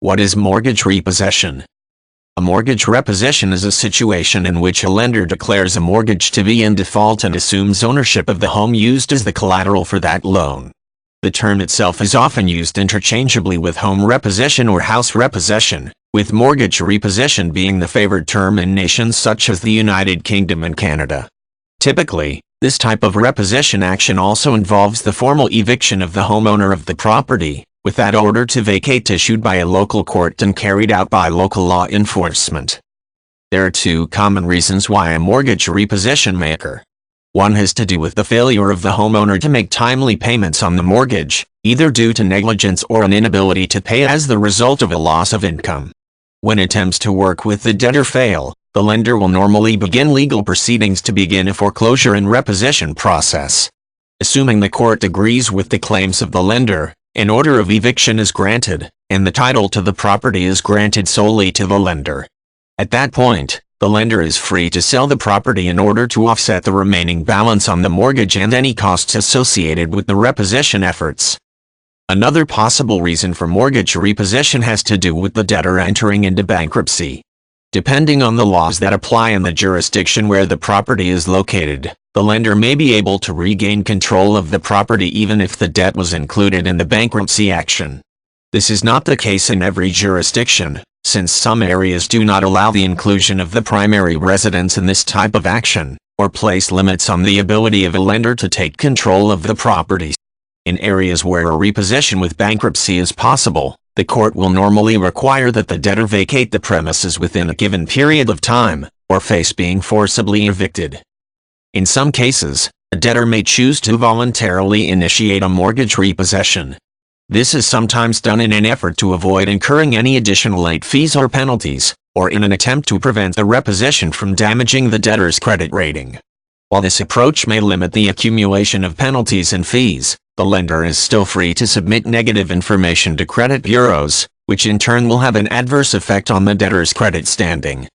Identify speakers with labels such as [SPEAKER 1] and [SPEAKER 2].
[SPEAKER 1] What is mortgage repossession? A mortgage repossession is a situation in which a lender declares a mortgage to be in default and assumes ownership of the home used as the collateral for that loan. The term itself is often used interchangeably with home repossession or house repossession, with mortgage repossession being the favored term in nations such as the United Kingdom and Canada. Typically, this type of repossession action also involves the formal eviction of the homeowner of the property, with that order to vacate issued by a local court and carried out by local law enforcement. There are two common reasons why a mortgage repossession may occur. One has to do with the failure of the homeowner to make timely payments on the mortgage, either due to negligence or an inability to pay as the result of a loss of income. When attempts to work with the debtor fail, the lender will normally begin legal proceedings to begin a foreclosure and repossession process. Assuming the court agrees with the claims of the lender, an order of eviction is granted, and the title to the property is granted solely to the lender. At that point, the lender is free to sell the property in order to offset the remaining balance on the mortgage and any costs associated with the repossession efforts. Another possible reason for mortgage repossession has to do with the debtor entering into bankruptcy. Depending on the laws that apply in the jurisdiction where the property is located, the lender may be able to regain control of the property even if the debt was included in the bankruptcy action. This is not the case in every jurisdiction, since some areas do not allow the inclusion of the primary residence in this type of action, or place limits on the ability of a lender to take control of the property. In areas where a repossession with bankruptcy is possible, the court will normally require that the debtor vacate the premises within a given period of time, or face being forcibly evicted. In some cases, a debtor may choose to voluntarily initiate a mortgage repossession. This is sometimes done in an effort to avoid incurring any additional late fees or penalties, or in an attempt to prevent the repossession from damaging the debtor's credit rating. While this approach may limit the accumulation of penalties and fees, the lender is still free to submit negative information to credit bureaus, which in turn will have an adverse effect on the debtor's credit standing.